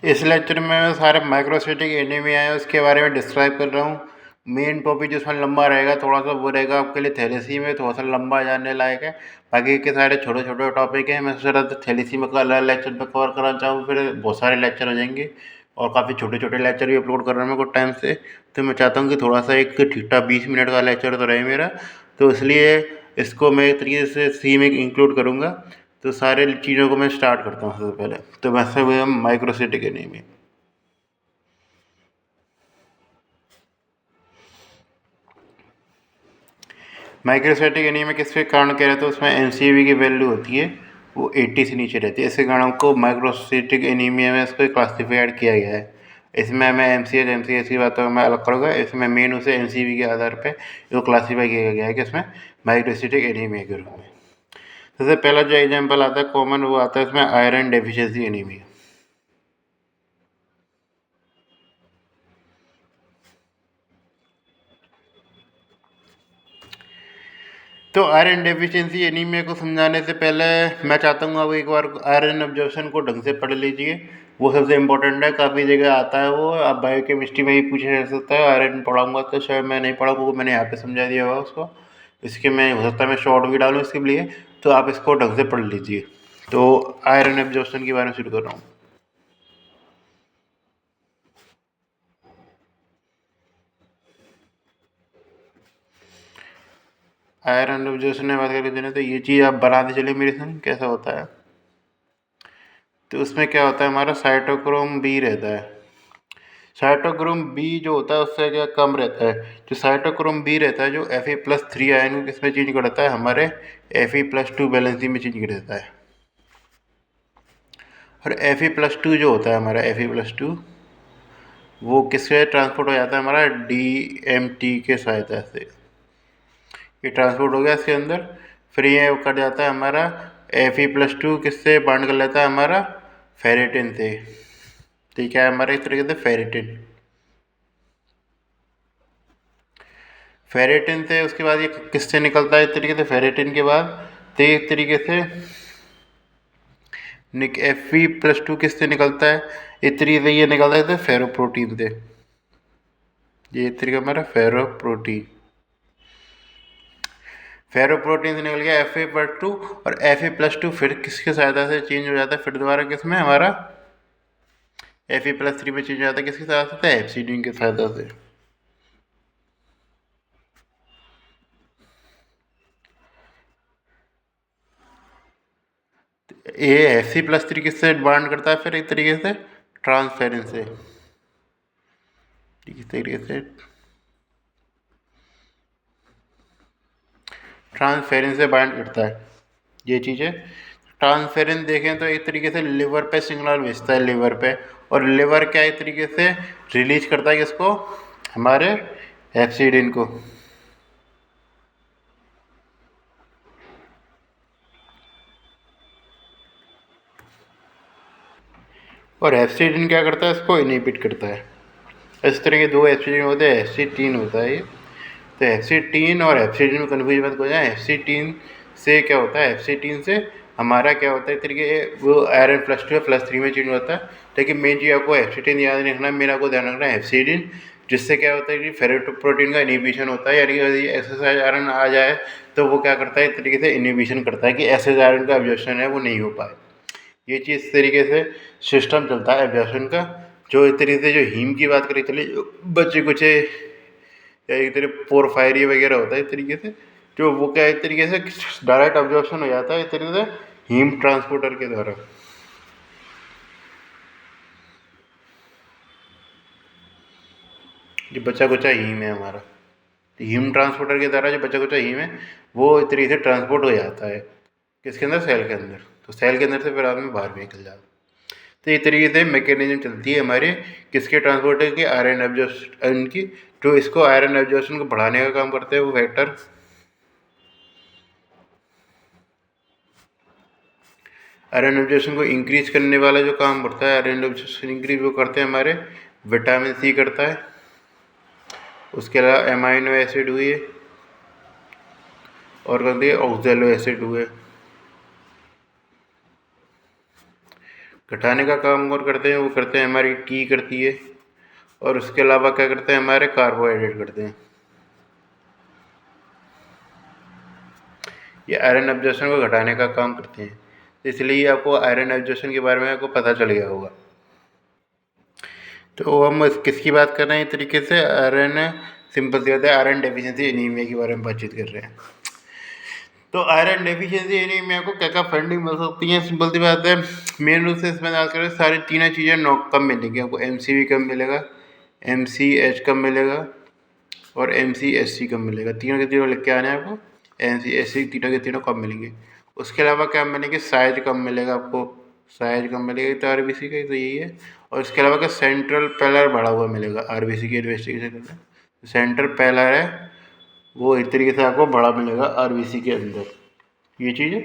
इस लेक्चर में मैं सारे माइक्रोसिटिक एनीमिया है उसके बारे में डिस्क्राइब कर रहा हूँ। मेन टॉपिक जिसमें लंबा रहेगा थोड़ा सा वो रहेगा आपके लिए थैलेसीमिया, थोड़ा सा लंबा जानने लायक है। बाकी के सारे छोटे छोटे टॉपिक हैं। मैं सोच रहा था थैलेसीमिया का अलग लेक्चर पे कवर करना चाहूँ, फिर बहुत सारे लेक्चर हो जाएंगे और काफ़ी छोटे छोटे लेक्चर भी अपलोड कर रहा हूँ मैं कुछ टाइम से। तो मैं चाहता हूँ कि थोड़ा सा एक ठीक ठाक 20 मिनट का लेक्चर तो रहे मेरा, तो इसलिए इसको मैं एक तरीके से सी में इंक्लूड करूँगा। तो सारे चीज़ों को मैं स्टार्ट करता हूँ सबसे पहले। तो वैसे हुए हम माइक्रोसिटिक एनीमिया। माइक्रोसाइटिक एनीमिया किसके कारण कह रहे हैं, तो उसमें एनसीवी की वैल्यू होती है वो 80 से नीचे रहती है। इसके कारण को माइक्रोसाइटिक एनीमिया में इसको क्लासिफाइड किया गया है। इसमें मैं एमसीएच की बातों में मैं अलग करूँगा। इसमें मेन उसे एनसीवी के आधार पे इसको क्लासीफाई किया गया है कि इसमें माइक्रोसाइटिक एनीमिया के रूप में। सबसे पहला जो एग्जाम्पल आता है कॉमन वो आता है इसमें आयरन डेफिशिएंसी एनीमिया। तो आयरन डेफिशिएंसी एनीमिया को समझाने से पहले मैं चाहता हूँ आप एक बार आयरन एब्जॉर्प्शन को ढंग से पढ़ लीजिए। वो सबसे इम्पोर्टेंट है, काफ़ी जगह आता है वो। आप बायोकेमिस्ट्री में ही पूछा जा सकता है। आयरन पढ़ाऊंगा तो शायद मैं नहीं पढ़ा, वो मैंने यहाँ पे समझा दिया हुआ उसको। इसके मैं हो सकता है मैं शॉर्ट भी डालूँ इसके लिए, तो आप इसको ढंग से पढ़ लीजिए। तो आयरन एब्जॉर्प्शन के बारे में शुरू कर रहा हूँ। आयरन एब्जॉर्प्शन में बात करें तो ये चीज़ आप बनाते चलिए मेरे संग कैसा होता है। तो उसमें क्या होता है, हमारा साइटोक्रोम बी रहता है। साइटोक्रोम बी जो होता है उससे क्या कम रहता है। जो साइटोक्रोम बी रहता है जो Fe+3 आयन को किसमें चेंज करता है, हमारे Fe+2 बैलेंसिंग में चेंज कर देता है। और Fe+2 जो होता है हमारा Fe+2 वो किससे ट्रांसपोर्ट हो जाता है, हमारा DMT के सहायता से। ये ट्रांसपोर्ट हो गया इसके अंदर। फिर ये कर जाता है हमारा Fe+2 किससे बाउंड कर लेता है, हमारा फेरेटिन से। तो क्या है हमारा एक तरीके से फेरेटिन। फेरेटिन से उसके बाद ये किससे निकलता है एक तरीके से, फेरेटिन के बाद तो एक तरीके से Fe+2 किससे निकलता है, एक तरीके से ये निकलता है फेरोप्रोटीन से। ये एक तरीका हमारा फेरोप्रोटीन, फेरोप्रोटीन से निकल गया Fe+2। और Fe+2 फिर किसके सहायता से चेंज हो जाता है, फिर दोबारा किसमें, हमारा Fe+3 में चेंज हो जाता है। किसकी सहायता से, एप्सिडीन की सहायता से। ये Fe+3 किससे बाउंड करता है, फिर एक तरीके से ट्रांसफेरेंस से। इस तरीके से ट्रांसफेरेंस से बाइंड करता है ये चीज़ें। ट्रांसफेरेंस देखें तो एक तरीके से लिवर पे सिग्नल भेजता है, लिवर पे। और लिवर क्या एक तरीके से रिलीज करता है किसको, हमारे एप्सिडिन को। और एप्सिडिन क्या करता है, इसको इनहिबिट करता है। इस तरह के दो एप्सिडिन होते हैं, एसिटीन होता है ये। तो एफसीटीन और एप्सिडिन में कन्फ्यूज मत हो जाए। एफसीटीन से क्या होता है, एफसीटीन से हमारा क्या होता है तरीके वो आयरन+2 +3 में चेंज होता है। लेकिन मेन चीज़ आपको एफसीटीन याद नहीं रखना, मेरा को ध्यान रखना है एफसीडिन, जिससे क्या होता है कि फेरेटोप्रोटीन का इनिबिशन होता है। यानी यदि एसएस आयरन आ जाए तो वो क्या करता है, एक तरीके से इनिबिशन करता है कि एसएस आयरन का एब्जॉर्प्शन है वो नहीं हो पाए। ये चीज़ इस तरीके से सिस्टम चलता है एब्जॉर्प्शन का। जो एक तरीके से जो हीम की बात करी चलिए, बच्चे कुछ या एक तरीके पोरफायरी वगैरह होता है एक तरीके से, जो वो क्या एक तरीके से डायरेक्ट ऑब्जॉर्प्शन हो जाता है एक तरीके से हीम ट्रांसपोर्टर के द्वारा। जो बचा कुचा हीम है हमारा, तो हीम ट्रांसपोर्टर के द्वारा जो बचा कुचा हीम है वो एक तरीके से ट्रांसपोर्ट हो जाता है किसके अंदर, सेल के अंदर। तो सेल के अंदर से फिर आदमी बाहर भी निकल जाता है। तो ये तरीके से मैकेनिज्म चलती है हमारे किसके ट्रांसपोर्टर की, आयरन एब्जॉर्प्शन की। जो इसको आयरन एब्जॉर्प्शन को बढ़ाने का काम करते हैं वो फैक्टर, आयरन एब्जॉर्प्शन को इंक्रीज करने वाला जो काम करता है, आयरन एब्जॉर्प्शन इंक्रीज वो करते हैं हमारे विटामिन सी करता है। उसके अलावा एमाइनो एसिड हुए और कहते हैं ऑक्जेलो एसिड हुए। घटाने का काम और करते हैं, वो करते हैं हमारी टी करती है, और उसके अलावा क्या करते हैं हमारे कार्बोहाइड्रेट करते हैं। ये आयरन एब्जॉर्प्शन को घटाने का काम करते हैं, इसलिए आपको आयरन एब्जॉर्प्शन के बारे में आपको पता चल गया होगा। तो हम किसकी बात कर रहे हैं, तरीके से आयरन, सिंपल सी बात है, आयरन डेफिशिएंसी एनीमिया के बारे में बातचीत कर रहे हैं। तो आयरन डेफिशिएंसी एनीमिया को क्या क्या फंडिंग मिल सकती है, सिंपल सी बात है, मेन रूप से इसमें बात करें सारी तीनों चीज़ें कम मिलेंगी आपको। MCV कम मिलेगा, MCH कम मिलेगा, और MCSC कम मिलेगा। तीनों के तीनों लिख के आने हैं आपको, MCSC तीनों के तीनों कम मिलेंगे। उसके अलावा क्या मिलेंगे, साइज कम मिलेगा आपको, साइज कम मिलेगा तो RBC का तो यही है। और इसके अलावा क्या सेंट्रल पेलर बढ़ा हुआ मिलेगा RBC की इन्वेस्टिगेशन करना। सेंट्रल पेलर है वो एक तरीके से आपको बड़ा मिलेगा RBC के अंदर, ये चीज़ है।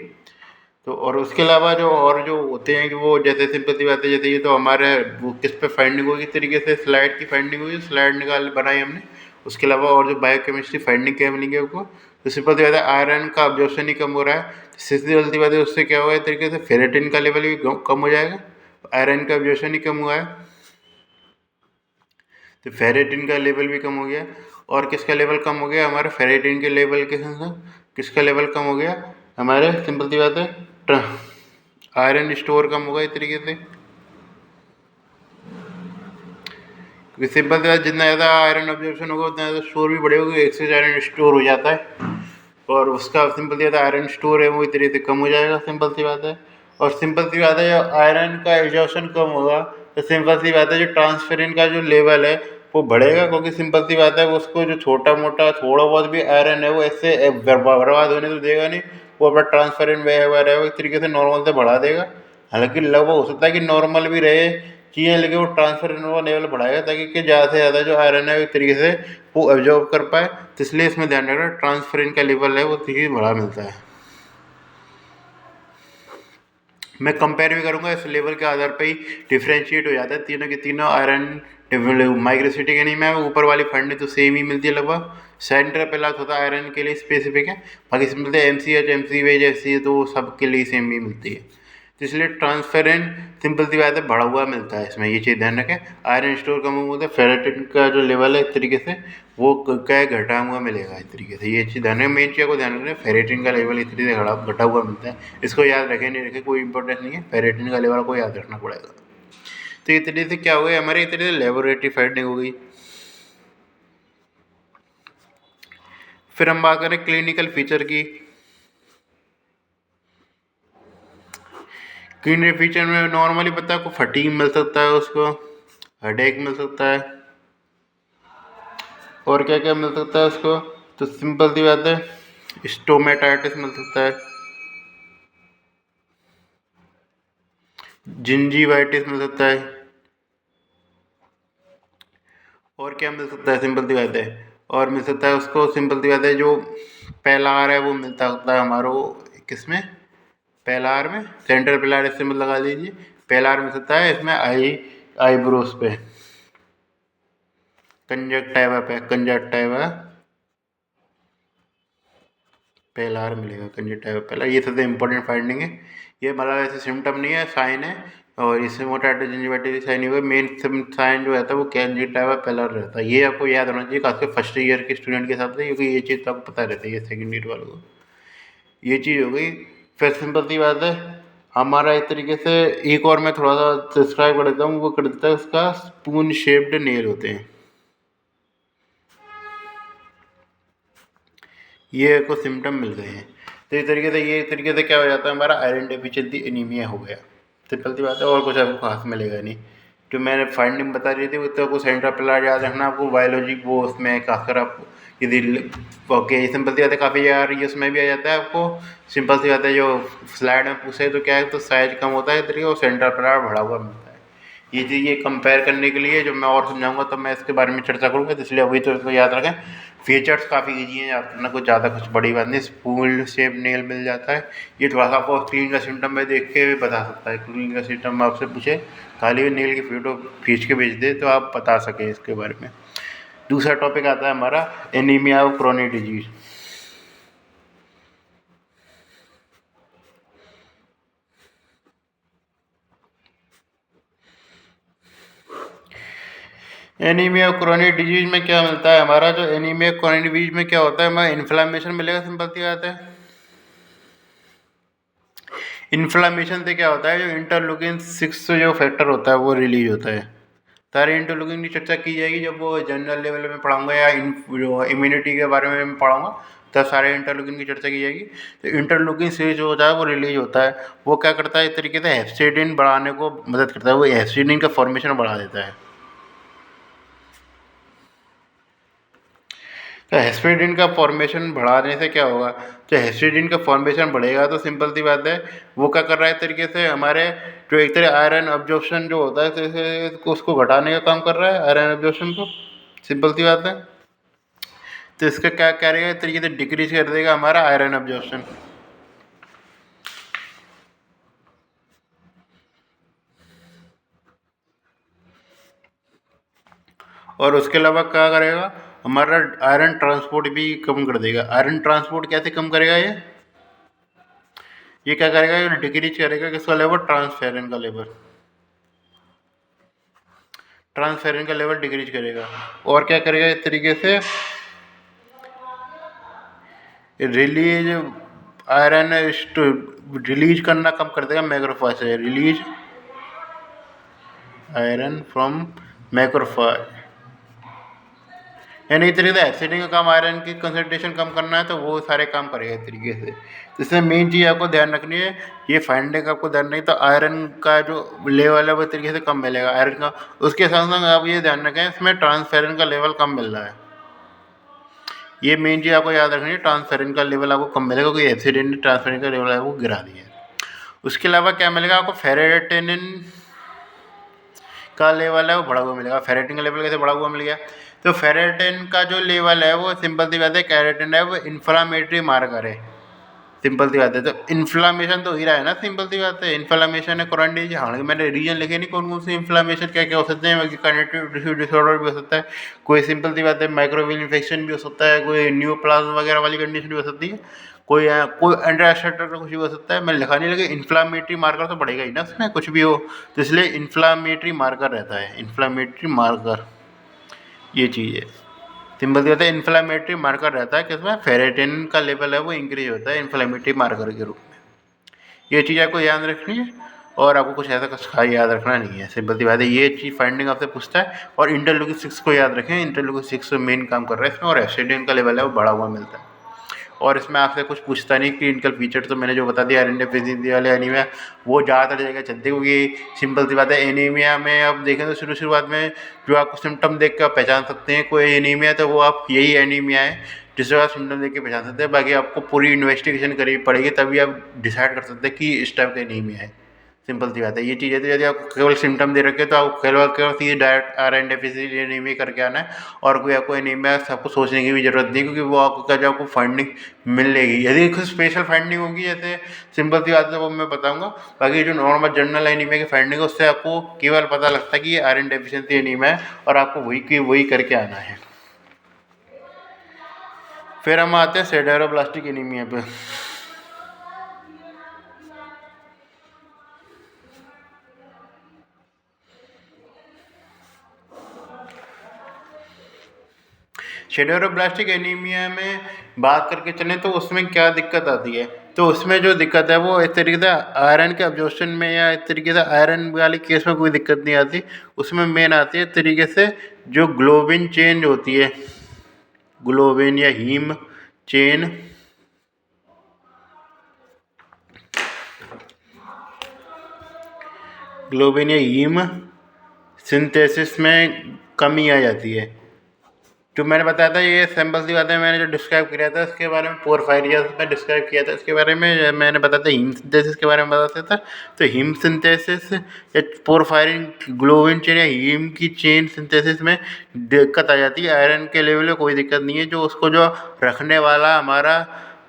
तो और उसके अलावा जो और जो होते हैं कि वो जैसे सिंपल सी बात है, जैसे ये तो हमारे वो किस पे फाइंडिंग होगी, तरीके से स्लाइड की फाइंडिंग हुई, स्लाइड निकाल बनाई हमने। उसके अलावा और जो बायोकेमिस्ट्री फाइंडिंग क्या मिलेंगे आपको, तो सिंपल सी बात है आयरन का अब्जॉर्प्शन ही कम हो रहा है, सीधी जल्दी बात है, उससे क्या हुआ है तरीके से फेरेटिन का लेवल भी कम हो जाएगा। आयरन का अब्जॉर्प्शन ही कम हुआ है तो फेरेटिन का लेवल भी कम हो गया। और किसका लेवल कम हो गया, हमारे फेरेटिन के लेवल के साथ किसका लेवल कम हो गया, हमारे सिंपल सी बात है आयरन स्टोर कम होगा इस तरीके से। क्योंकि सिंपल सी बात, जितना ज़्यादा आयरन ऑब्जर्वेशन होगा उतना ज़्यादा स्टोर भी बढ़ेगा, एक्सेस आयरन स्टोर हो जाता है, और उसका सिंपल सी बात है आयरन स्टोर है वो इस तरीके से कम हो जाएगा, सिंपल सी बात है। और सिंपल सी बात है जब आयरन का एग्जॉशन कम होगा तो सिंपल सी बात है जो ट्रांसफेरिन का जो लेवल है वो बढ़ेगा, क्योंकि सिंपल सी बात है उसको जो छोटा मोटा थोड़ा बहुत भी आयरन है वो ऐसे बर्बाद होने तो देगा नहीं, वो अपना ट्रांसफेरिन व्यवहार है वो एक तरीके से नॉर्मल से बढ़ा देगा। हालांकि लगभग हो सकता है कि नॉर्मल भी रहे चीज़ें, लेकिन वो ट्रांसफर का लेवल बढ़ाएगा ताकि कि ज़्यादा से ज़्यादा जो आयरन है एक तरीके से वो एब्जॉर्ब कर पाए। तो इसलिए इसमें ध्यान रखना ट्रांसफरिन का लेवल है वो ठीक बड़ा मिलता है। मैं कंपेयर भी करूंगा इस लेवल के आधार पर ही डिफ्रेंशिएट हो जाता है तीनों के तीनों आयरन। माइक्रोसिटिक एनीमिया में ऊपर वाली फंड तो सेम ही मिलती है लगभग, सेंटर पे लाख होता है आयरन के लिए स्पेसिफिक है, बाकी मिलते हैं MCH MCV जैसी तो सबके लिए सेम ही मिलती है। तो इसलिए ट्रांसपेरेंट सिंपल सी बात है बढ़ा हुआ मिलता है इसमें, ये चीज़ ध्यान रखें। आयरन स्टोर कम हुआ है, फेरेटिन का जो लेवल है इस तरीके से वो क्या है घटा हुआ मिलेगा इस तरीके से, ये चीज़ ध्यान रखें। मेन चीज़ को ध्यान रखें फेरेटिन का लेवल इस तरीके से घटा हुआ मिलता है, इसको याद रखें नहीं रखें कोई इंपॉर्टेंस नहीं है, फेरेटिन का लेवल को याद रखना पड़ेगा। तो इस तरीके से क्या हो गया हमारे, इस तरीके से लेबोरेटरी फाइंडिंग हो गई। फिर हम बात करें क्लिनिकल फीचर की। क्लिनिकल फीचर में नॉर्मली पता है आपको फटीग मिल सकता है, उसको हेडेक मिल सकता है, और क्या क्या मिल सकता है उसको, तो सिंपल सी बात है स्टोमेटाइटिस मिल सकता है, जिंजीवाइटिस मिल सकता है, और क्या मिल सकता है सिंपल सी बात है, और मिल सकता है उसको सिंपल सी बात है जो पैलार है वो मिलता होता है हमारा किसमें, पैलार में, सेंट्रल पैलार इससे मत लगा दीजिए, पैलार मिल सकता है इसमें आईब्रोज पे, कंजक्टाइवा पे, कंजक्टाइवा पैलार मिलेगा, कंजक्टाइवा पैलार, ये सबसे इंपॉर्टेंट फाइंडिंग है। ये मतलब ऐसे सिम्टम नहीं है, साइन है, और इसमें मोटाइटिस जिंजिविटिस साइन हुआ, मेन साइन जो रहता है वो कंजक्टाइवा पैलार रहता है। ये आपको याद होना चाहिए खासकर फर्स्ट ईयर के स्टूडेंट के हिसाब से, क्योंकि ये चीज़ तो आपको पता रहती है सेकेंड ईयर वालों को। ये चीज़ हो गई। फिर सिंपल सी बात है हमारा एक तरीके से एक और मैं थोड़ा सा डिस्क्राइब कर देता हूँ, वो कर देता है उसका स्पून शेप्ड नेल होते हैं, ये को सिम्टम मिल गए हैं। तो इस तरीके से ये तरीके से क्या हो जाता है हमारा आयरन डेफिशिएंसी एनीमिया हो गया, सिंपल सी बात है, और कुछ आपको खास मिलेगा नहीं। जो मैंने फाइंडिंग बता रही थी वो तो आपको सेंट्रल पिलर याद रखना, आपको बायोलॉजी वो उसमें खासकर आपको यदि ओके सिंपल सी बात है काफ़ी यार ये उसमें भी आ जाता है आपको। सिंपल सी बात है जो स्लाइड में पूछे तो क्या है, तो साइज कम होता है तरीके और सेंट्रल पिलर बढ़ा हुआ मिलता है। ये चीज़ ये कंपेयर करने के लिए जब मैं और समझाऊंगा तो मैं इसके बारे में चर्चा करूँगा, तो इसलिए अभी तो इसको याद रखें। फीचर्स काफ़ी ईजी हैं याद करना, कुछ ज़्यादा कुछ बड़ी बात नहीं, स्पूल शेप नेल मिल जाता है। ये थोड़ा सा आपको क्लीन का सिम्टम में देख के बता सकता है, क्लीन का सिम्टम आपसे पूछे खाली नेल की फ़ोटो खींच के भेज दे तो आप बता सकें इसके बारे में। दूसरा टॉपिक आता है हमारा anaemia of chronic disease. Anaemia chronic disease में क्या मिलता है हमारा? जो एनीमिया क्रोनिक डिजीज में क्या होता है, हमें इन्फ्लामेशन मिलेगा। सिंपल सी बात है। इन्फ्लामेशन से क्या होता है, जो इंटरलूकिन 6 जो फैक्टर होता है वो रिलीज होता है। सारे इंटरलूकिन की चर्चा की जाएगी जब वो जनरल लेवल में पढ़ाऊंगा, या जो इम्यूनिटी के बारे में पढ़ाऊंगा, तब सारे इंटरलूकिन की चर्चा की जाएगी। तो इंटरलूकिन से जो होता है वो रिलीज होता है, वो क्या करता है, एक तरीके से हेप्सिडिन बढ़ाने को मदद करता है, वो हेप्सिडिन का फॉर्मेशन बढ़ा देता है। तो हेस्पिरिन का फॉर्मेशन बढ़ाने से क्या होगा? तो हेस्पिरिन का फॉर्मेशन बढ़ेगा तो सिंपल सी बात है, वो क्या कर रहा है, तरीके से हमारे जो एक तरह आयरन अब्जॉर्प्शन जो होता है, तो उसको घटाने का काम कर रहा है, आयरन अब्जॉर्प्शन को। सिंपल सी बात है। तो इसका क्या करेगा, एक तरीके से डिक्रीज कर देगा हमारा आयरन अब्जॉर्प्शन। और उसके अलावा क्या करेगा, हमारा आयरन ट्रांसपोर्ट भी कम कर देगा। आयरन ट्रांसपोर्ट कैसे कम करेगा ये क्या करेगा, ये डिक्रीज करेगा किसका लेवल, ट्रांसफेरन का लेवल। ट्रांसफेरन का लेवल डिक्रीज करेगा। और क्या करेगा, इस तरीके से रिलीज आयरन रिलीज करना कम कर देगा मैक्रोफाज से, रिलीज आयरन फ्रॉम मैक्रोफाज। यानी इस तरीके से एसिडिंग का काम, आयरन की कंसंट्रेशन कम करना है, तो वो सारे काम करेगा इस तरीके से। तो इसमें मेन चीज़ आपको ध्यान रखनी है, ये फाइंडिंग आपको ध्यान नहीं, तो आयरन का जो लेवल है वो इस तरीके से कम मिलेगा आयरन का। उसके साथ साथ आप ये ध्यान रखें, इसमें ट्रांसफेरन का लेवल कम मिल रहा है। ये मेन चीज़ आपको याद रखनी है, ट्रांसफेरन का लेवल आपको कम मिलेगा, क्योंकि एसिडिन ने ट्रांसफेरन का लेवल है वो गिरा दिया है। उसके अलावा क्या मिलेगा आपको, फेरेटिनिन का लेवल है वो बढ़ा हुआ मिलेगा। फेरेटिन का लेवल कैसे बढ़ा हुआ मिल गया, तो फेरेटिन का जो लेवल है वो सिंपल सी बात है, कैरेटिन है वो इन्फ्लामेटरी मार्कर है। सिंपल सी बात है, तो इन्फ्लामेशन तो हो ही रहा है ना, सिंपल सी बात है। इन्फ्लामेशन है क्रोनिक डिजीज, हालांकि मैंने रीजन लिखे नहीं कौन कौन सी इन्फ्लामेशन क्या क्या हो सकते हैं। कनेक्टिव टिश्यू डिसऑर्डर भी हो सकता है, कोई सिंपल सी बात है माइक्रोवियल इन्फेक्शन भी हो सकता है, कोई न्यूप्लाज्म वगैरह वाली कंडीशन भी हो सकती है, कोई एंड्रास्टेटर का कुछ भी हो सकता है। मैं लिखा नहीं, लगे इन्फ्लामेटरी मार्कर तो पड़ेगा ही ना उसमें, कुछ भी हो। तो इसलिए इन्फ्लामेटरी मार्कर रहता है, इन्फ्लामेटरी मार्कर ये चीज़ है। सिंपल सी बात है, इन्फ्लामेटरी मार्कर रहता है किसमें, फेरेटिन का लेवल है वो इंक्रीज होता है इन्फ्लामेटरी मार्कर के रूप में। ये चीज़ आपको याद रखनी है, और आपको कुछ ऐसा कुछ याद रखना नहीं है। सिंपल सी बात है, ये चीज़ फाइंडिंग आपसे पूछता है। और इंटरलूकिन 6 को याद रखें, इंटरलूकिन 6 मेन काम कर रहा है इसमें, और एसिडिन का लेवल है वो बढ़ा हुआ मिलता है। और इसमें आपसे कुछ पूछता नहीं, क्लिनिकल फीचर तो मैंने जो बता दिया, आयरन डेफिशिएंसी वाले एनीमिया वो ज़्यादातर जगह चलते हैं, क्योंकि सिंपल सी बात है, एनीमिया में आप देखें तो शुरुआत में जो आपको सिम्टम देख कर आप पहचान सकते हैं कोई एनीमिया, तो वो आप यही एनीमिया है जिससे आप सिम्टम देख के पहचान सकते हैं। बाकी आपको पूरी इन्वेस्टिगेशन करनी पड़ेगी, तभी आप डिसाइड कर सकते हैं कि इस टाइप का एनीमिया है। सिंपल सी बात है, ये चीज़ है। तो यदि आपको केवल सिम्टम दे रखे, तो आपको केवल सीधे डायरेक्ट आयरन डेफिशिएंसी एनीमिया करके आना है, और कोई आपको एनीमिया आपको सोचने की भी जरूरत नहीं, क्योंकि वो आपको क्या, जो आपको फाइंडिंग मिलेगी। यदि कुछ स्पेशल फाइंडिंग होगी, जैसे सिंपल सी बात है, वो मैं बताऊंगा। बाकी जो नॉर्मल जनरल एनीमिया की फाइंडिंग है, उससे आपको केवल पता लगता है कि ये आयरन डेफिशिएंसी एनीमिया है, और आपको वही करके आना है। फिर हम आते हैं सिडेरोब्लास्टिक एनीमिया पे। सिडेरोब्लास्टिक एनीमिया में बात करके चलें तो उसमें क्या दिक्कत आती है, तो उसमें जो दिक्कत है वो इस तरीके से आयरन के अब्जॉर्प्शन में, या इस तरीके से आयरन वाले केस में कोई दिक्कत नहीं आती। उसमें मेन आती है इस तरीके से जो ग्लोबिन चेंज होती है, ग्लोबिन या हीम चेन, ग्लोबिन या हीम सिंथेसिस में कमी आ जाती है। जो मैंने बताया था, ये सिंपल सी बात है, मैंने जो डिस्क्राइब किया था इसके बारे में, पोरफायरियस में डिस्क्राइब किया था इसके बारे में, मैंने बताया था हीम सिंथेसिस के बारे में बताया था। तो हीम सिंथेसिस या पोरफायरिन ग्लोबिन चेन या हीम की चेन सिंथेसिस में दिक्कत आ जाती है। आयरन के लेवल में कोई दिक्कत नहीं है, जो उसको जो रखने वाला हमारा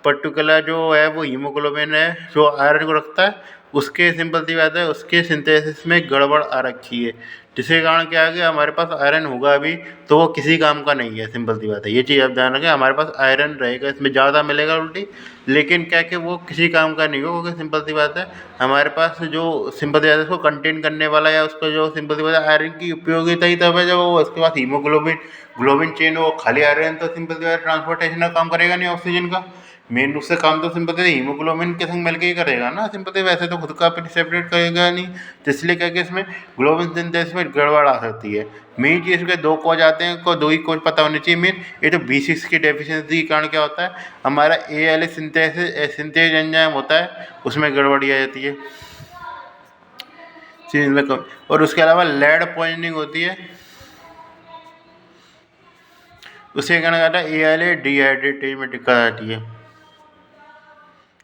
पर्टिकुलर जो है वो हीमोग्लोबिन है जो आयरन को रखता है, उसके सिंपल सी बात है उसके सिंथेसिस में गड़बड़ आ रखी है, जिसके कारण क्या है कि हमारे पास आयरन होगा भी तो वो किसी काम का नहीं है। सिंपल सी बात है, ये चीज़ आप ध्यान रखें, हमारे पास आयरन रहेगा इसमें ज़्यादा मिलेगा उल्टी, लेकिन क्या कि वो किसी काम का नहीं होगा, क्योंकि सिंपल सी बात है हमारे पास जो सिंपल सी बात है उसको कंटेन करने वाला या उसका जो सिंपल सी बात है आयरन की उपयोगिता ही तब है जब वो उसके बाद हीमोग्लोबिन ग्लोबिन चेन वो खाली आयरन तो सिंपल सी बात है ट्रांसपोर्टेशन का काम करेगा नहीं ऑक्सीजन का। मेन रूप से काम तो सिंपल से हीमोग्लोबिन के संग मिलकर ही करेगा ना सिंपल से, वैसे तो खुद का सेपरेट करेगा नहीं। तो इसलिए क्या कि इसमें ग्लोबिन सिंथेसिस में गड़बड़ आ सकती है। मेन चीज़ के दो कोज आते हैं, को दो ही कोज पता होनी चाहिए मेन। ये तो B6 की डेफिशिएंसी के कारण क्या होता है हमारा ALA सिंथेज एंजाइम होता है उसमें गड़बड़ी आ जाती है चीज़ में कम। और उसके अलावा लेड पॉइजनिंग होती है, उसके कारण क्या होता है ALA डिहाइड्रेटेज में दिक्कत आती है।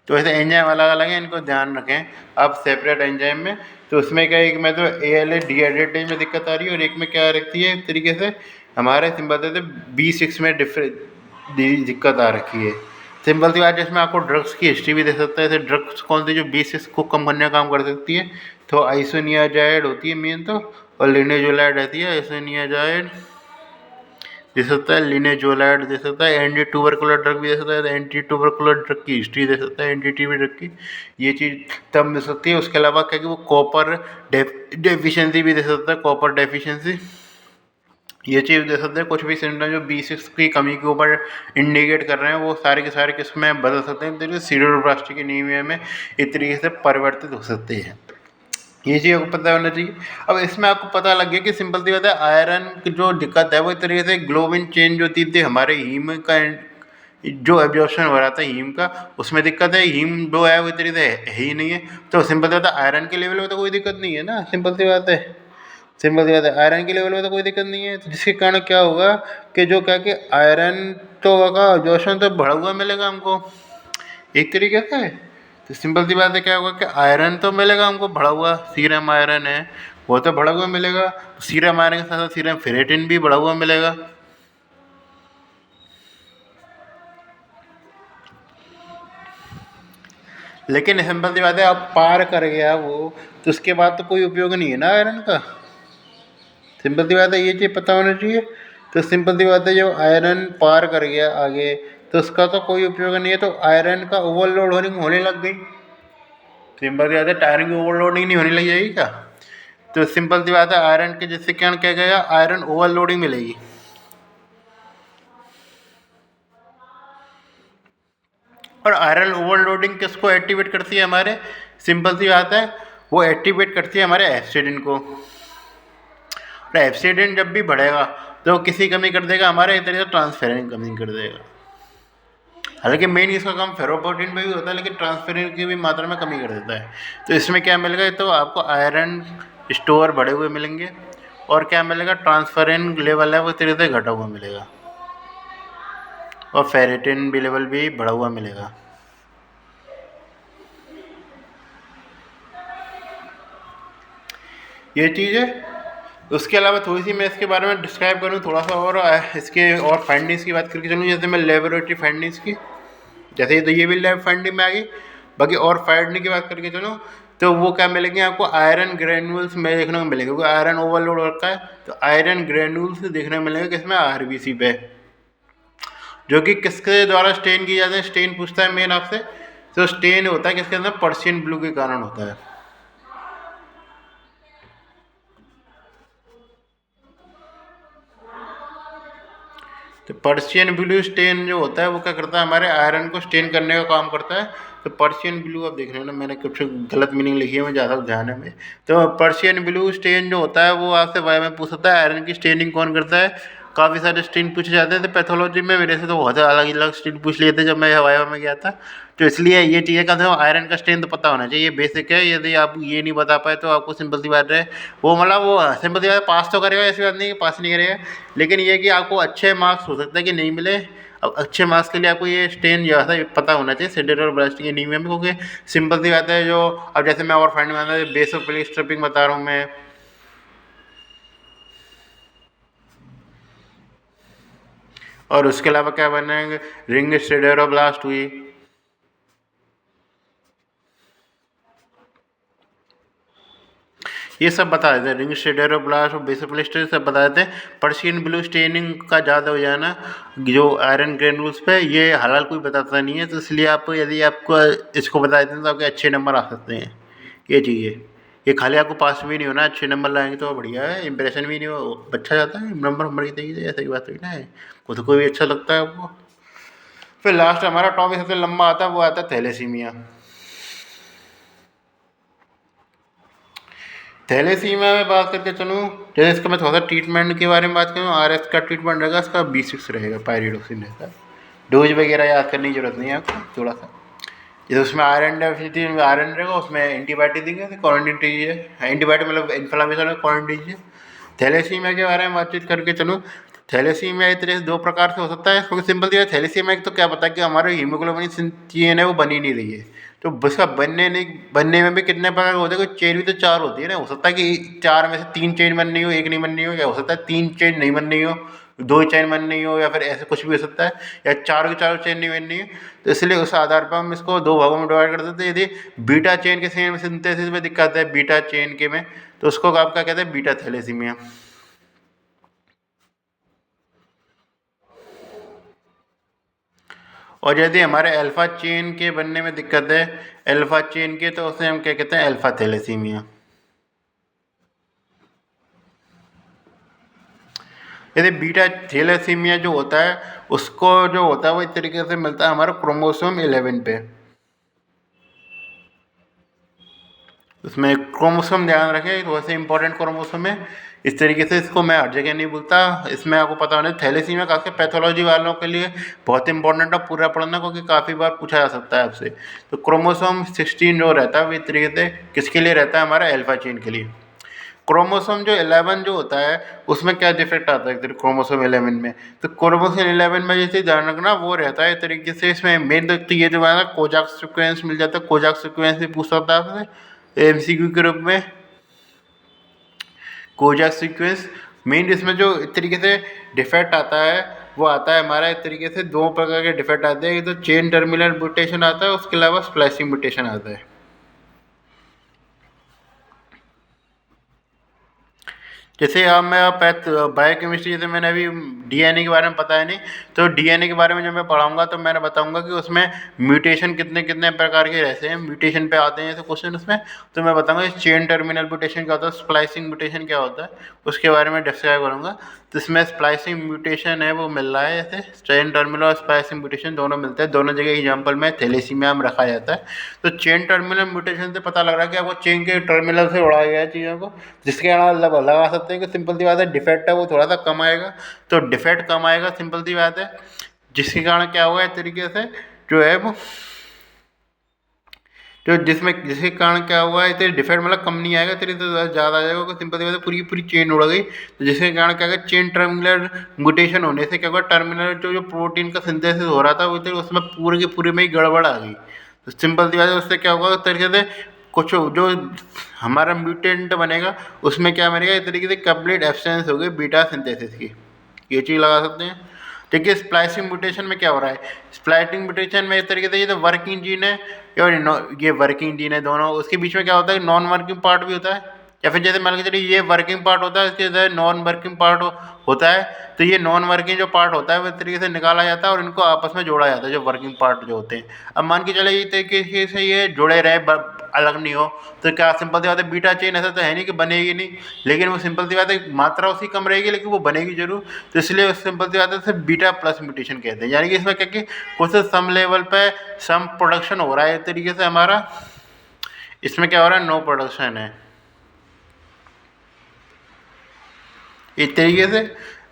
तो ऐसे एंजाइम अलग अलग हैं, इनको ध्यान रखें आप सेपरेट एंजाइम में। तो उसमें क्या एक में तो ALA डिहाइड्रेटेज में दिक्कत आ रही है और एक में क्या रखती है एक तरीके से हमारे सिंपल से B6 में दिक्कत आ रखी है। सिंपल सी बात है इसमें आपको ड्रग्स की हिस्ट्री भी दे सकता है। ऐसे ड्रग्स कौन सी जो B6 को कम करने का काम कर सकती है, तो आइसोनियाजाइड होती है मेन तो, और लिनेजोलाइड रहती है। आइसोनियाजाइड दे सकता है, लिनेजोलाइड दे सकता है, एंटी ट्यूबरकुलर ड्रग भी दे सकता है, एंटी ट्यूबरकुलर ड्रग की हिस्ट्री दे सकता है, एंटी टीबी ड्रग की ये चीज़ तब मिल सकती है। उसके अलावा क्या कि वो कॉपर डेफिशिएंसी भी दे सकता है, कॉपर डेफिशिएंसी ये चीज़ दे सकते हैं। कुछ भी सिम्टम जो B6 की कमी के ऊपर इंडिकेट कर रहे हैं वो सारे के सारे किस में बदल सकते हैं, तरीके सीरोब्लास्टिक एनीमिया में इस तरीके से परिवर्तित हो सकते हैं। ये चीज़ आपको पता होना चाहिए। अब इसमें आपको पता लग गया कि सिंपल सी बात है आयरन की जो दिक्कत है वो इस तरीके से ग्लोबिन चेन जो थी हमारे हीम का जो एब्जॉर्प्शन हो रहा था हीम का उसमें दिक्कत है। हीम जो है वो इस तरीके से है ही नहीं है, तो सिंपल सी बात है आयरन के लेवल में तो कोई दिक्कत नहीं है ना। सिंपल सी बात है, सिंपल सी बात है आयरन के लेवल में तो कोई दिक्कत नहीं है, तो जिसके कारण क्या होगा कि जो क्या कि आयरन तो होगा एब्जॉर्प्शन तो बढ़ा हुआ मिलेगा हमको एक तरीके से। तो सिंपल सी बात है क्या होगा कि आयरन तो मिलेगा हमको बढ़ा हुआ, सीरम आयरन है वो तो बढ़ा हुआ मिलेगा, सीरम आयरन के साथ साथ सीरम फेरेटिन भी बढ़ा हुआ मिलेगा। लेकिन सिंपल सी बात है अब पार कर गया वो, तो उसके बाद तो कोई उपयोग नहीं है ना आयरन का। सिंपल सी बात है ये चीज़ पता होना चाहिए। तो सिंपल सी बात है जब आयरन पार कर गया आगे तो उसका तो कोई उपयोग नहीं है, तो आयरन का ओवरलोड होने लग गई। सिंपल सी बात है टायरिंग की ओवरलोडिंग नहीं होने लग जाएगी क्या। तो सिंपल सी बात है आयरन के जिससे क्या क्या गया आयरन ओवरलोडिंग मिलेगी। और आयरन ओवरलोडिंग किसको एक्टिवेट करती है हमारे, सिंपल सी बात है वो एक्टिवेट करती है हमारे एब्सिडिन को। और एब्सिडिन जब भी बढ़ेगा तो किसी कमी कर देगा हमारे एक तरीके से ट्रांसफेरिन कमी कर देगा। हालांकि मेन इसका काम फेरोप्रोटीन में भी होता है लेकिन ट्रांसफेरिन की भी मात्रा में कमी कर देता है। तो इसमें क्या मिलेगा, तो आपको आयरन स्टोर बढ़े हुए मिलेंगे और क्या मिलेगा ट्रांसफेरिन लेवल है वो तेरे से घटा हुआ मिलेगा और फेरेटिन भी लेवल भी बढ़ा हुआ मिलेगा। ये चीज़ है। उसके अलावा थोड़ी सी मैं इसके बारे में डिस्क्राइब करूँ थोड़ा सा और इसके और फाइंडिंग्स की बात करके चलूँ, जैसे मैं लेबोरेटरी फाइंडिंग्स की, जैसे तो ये भी लैब फाइंडिंग में आ गई। बाकी और फाइंडिंग की बात करके चलो तो वो क्या मिलेंगे आपको आयरन ग्रेन्यूल्स में देखने को मिलेंगे, क्योंकि आयरन ओवरलोड होता है तो आयरन ग्रेन्यूल्स देखने को मिलेंगे किसमें RBC पे, जो कि किसके द्वारा स्टेन की जाते हैं। स्टेन पूछता है मेन आपसे, तो स्टेन होता है किसके अंदर पर्शियन ब्लू के कारण होता है। तो पर्शियन ब्लू स्टेन जो होता है वो क्या करता है हमारे आयरन को स्टेन करने का काम करता है। तो पर्शियन ब्लू आप देख रहे हो ना, मैंने कुछ गलत मीनिंग लिखी है, मैं ज़्यादा ध्यान है में। तो पर्शियन ब्लू स्टेन जो होता है वो आपसे वाई में पूछ सकता है आयरन की स्टेनिंग कौन करता है। काफ़ी सारे स्टेन पूछे जाते हैं तो पैथोलॉजी में मेरे से तो बहुत अलग अलग स्टेन पूछ लिए थे जब मैं हवाई में गया था। तो इसलिए ये चीज़ें का तो आयरन का स्ट्रेंथ तो पता होना चाहिए, बेसिक है। यदि आप ये नहीं बता पाए तो आपको सिंपल सी बात है वो मतलब वो सिंपल सी बात पास तो करेगा, ऐसी बात नहीं कि पास नहीं करेगा, लेकिन ये कि आपको अच्छे मार्क्स हो सकता है कि नहीं मिले। अब अच्छे मार्क्स के लिए आपको ये स्टेन जो है पता होना चाहिए सेडेर ब्लास्टिक एनीमिया में, क्योंकि सिंपल सी बात है जो अब जैसे मैं और फाइंड में बेसिक प्लेस स्ट्रिपिंग बता रहा हूँ मैं, और उसके अलावा क्या बनेंगे रिंग स्टेडेरोब्लास्ट हुई। ये सब बता देते हैं, रिंग सिडेरोब्लास्ट और बेसिपलिस्टर सब बता देते हैं। पर्शियन ब्लू स्टेनिंग का ज़्यादा हो जाना जो आयरन ग्रेनुल्स पे, ये हालाल कोई बताता नहीं है, तो इसलिए आप यदि आपको इसको बता देते हैं तो आपके अच्छे नंबर आ सकते हैं। ये चीज़ है, ये खाली आपको पास भी नहीं होना, अच्छे नंबर लाएंगे तो बढ़िया है, इंप्रेशन भी नहीं हो अच्छा जाता है, नंबर की तरीके ऐसा की बात हुई ना है, खुद को भी अच्छा लगता है आपको। फिर लास्ट हमारा टॉपिक सबसे लंबा आता है, वो आता है थैलेसीमिया। थैलेसीमिया में बात करके चलूँ, जैसे इसका मैं थोड़ा सा ट्रीटमेंट के बारे में बात करूँ, RS का ट्रीटमेंट रहेगा, इसका B6 रहेगा, पायरिडोक्सिन रहता है। डोज वगैरह याद करने की जरूरत नहीं है आपको, थोड़ा सा जैसे उसमें आयरन डेफिशिएंसी में आयरन रहेगा, उसमें एंटीबायोटिक देंगे, क्वारंटीन दीजिए, एंटीबायोटिक मतलब इन्फ्लामेशन में क्वारंटीन दीजिए। थैलेसीमिया के बारे में बातचीत करके चलूँ, थैलेसीमिया इस तरह से 2 प्रकार से हो सकता है, क्योंकि सिंपल सी थैलेसीमिया एक तो क्या पता है कि हमारे हीमोग्लोबिन चेन है वो बनी नहीं रही है, तो उसका बनने में भी कितने प्रकार के होते हैं, कोई चेन भी तो 4 होती है ना, हो सकता है कि 4 में से 3 चेन बननी हो, 1 नहीं बननी हो, या हो सकता है 3 चेन नहीं बननी हो, 2 चेन बननी हो, या फिर ऐसे कुछ भी हो सकता है, या 4 की 4 चेन नहीं बननी है। तो इसलिए उस आधार पर हम इसको 2 भागों में डिवाइड कर देते हैं। यदि बीटा चेन के सिंथेसिस में दिक्कत है, बीटा चेन के में, तो उसको आपका कहते हैं बीटा थैलेसीमिया। और यदि हमारे अल्फा चेन के बनने में दिक्कत है, अल्फा चेन के, तो उसे हम क्या कहते हैं, अल्फा थैलेसीमिया। यदि बीटा थैलेसीमिया जो होता है, उसको जो होता है वो इस तरीके से मिलता है हमारा क्रोमोसोम 11 पे। उसमें क्रोमोसोम ध्यान रखें, तो वैसे इंपॉर्टेंट क्रोमोसोम है, इस तरीके से इसको मैं हर जगह नहीं बोलता, इसमें आपको पता होना चाहिए। थैलेसीमिया खासकर पैथोलॉजी वालों के लिए बहुत इंपॉर्टेंट है पूरा पढ़ना, क्योंकि काफ़ी बार पूछा जा सकता है आपसे। तो क्रोमोसोम 16 जो रहता है वो इस तरीके से किसके लिए रहता है, हमारा अल्फा चेन के लिए। क्रोमोसोम जो 11 जो होता है, उसमें क्या डिफेक्ट आता है क्रोमोसोम 11 में, तो क्रोमोसोम 11 में जैसे ध्यान रखना वो रहता है इस तरीके से, इसमें मेन तो ये जो है कोजाक सीक्वेंस मिल जाता है, कोजाक सीक्वेंस भी पूछ सकता है आपसे MCQ के रूप में। कोजाक सीक्वेंस मेन इसमें जो इस तरीके से डिफेक्ट आता है, वो आता है हमारा इस तरीके से 2 प्रकार के डिफेक्ट आते हैं, एक तो चेन टर्मिनल म्यूटेशन आता है, उसके अलावा स्प्लाइसिंग म्यूटेशन आता है। जैसे अब मैं बायोकेमिस्ट्री, जैसे मैंने अभी DNA के बारे में बताया नहीं, तो DNA के बारे में जब मैं पढ़ाऊंगा तो मैंने बताऊंगा कि उसमें म्यूटेशन कितने कितने प्रकार के रहते हैं, म्यूटेशन पे आते हैं तो क्वेश्चन उसमें, तो मैं बताऊंगा इस चेन टर्मिनल म्यूटेशन क्या होता है, स्प्लाइसिंग म्यूटेशन क्या होता है, उसके बारे में डिस्क्राइब करूँगा। तो इसमें स्प्लाइसिंग म्यूटेशन है वो मिल रहा है, जैसे चेन टर्मिनल और स्प्लाइसिंग म्यूटेशन दोनों मिलते हैं, दोनों जगह एग्जाम्पल में थैलेसीमिया में रखा जाता है। तो चेन टर्मिनल म्यूटेशन से पता लग रहा है कि आपको चेन के टर्मिनल से उड़ाया गया है चीज़ों को, जिसके कारण लगा सकते हैं कि सिंपल सी बात है डिफेक्ट है वो थोड़ा सा कम आएगा, तो डिफेक्ट कम आएगा, सिंपल सी बात है, जिसके कारण क्या होगा इस तरीके से जो है वो, तो जिसके कारण क्या हुआ है, तेरे डिफेक्ट मतलब कम नहीं आएगा, तेरे तो ज़्यादा आ जाएगा, सिंपल सी बात है पूरी की पूरी चेन उड़ गई। तो जिसके कारण क्या होगा, चेन टर्मिनल म्यूटेशन होने से क्या होगा, टर्मिनल जो प्रोटीन का सिंथेसिस हो रहा था वो तेरे उसमें पूरे के पूरे में ही गड़बड़ आ गई। तो सिंपल सी बात है, उससे क्या होगा इस तरीके से कुछ जो हमारा म्यूटेंट बनेगा उसमें क्या बनेगा, इस तरीके से कंप्लीट एब्सेंस हो गई बीटा सिंथेसिस की, ये चीज़ लगा सकते हैं। देखिए स्प्लाइसिंग म्यूटेशन में क्या हो रहा है, स्प्लाइसिंग म्यूटेशन में इस तरीके से ये तो वर्किंग जीन है और ये वर्किंग जीन है दोनों, उसके बीच में क्या होता है, नॉन वर्किंग पार्ट भी होता है, या फिर जैसे मान के चलिए ये वर्किंग पार्ट होता है, इसके अंदर नॉन वर्किंग पार्ट होता है, तो ये नॉन वर्किंग जो पार्ट होता है वो इस तरीके से निकाला जाता है और इनको आपस में जोड़ा जाता है, जो वर्किंग पार्ट जो होते हैं। अब मान के चले इस तरीके से ये जुड़े रहे, अलग नहीं हो, तो क्या सिंपल सी बात है, बीटा चेन ऐसा तो है नहीं कि बनेगी नहीं, लेकिन वो सिंपल सी बात है मात्रा उसकी कम रहेगी लेकिन वो बनेगी जरूर, तो इसलिए सिंपल सी बात है सिर्फ बीटा प्लस म्यूटेशन कहते हैं, यानी कि इसमें क्या कि कुछ सम लेवल पे सम प्रोडक्शन हो रहा है इस तरीके से हमारा, इसमें क्या हो रहा है, नो प्रोडक्शन है इस तरीके से,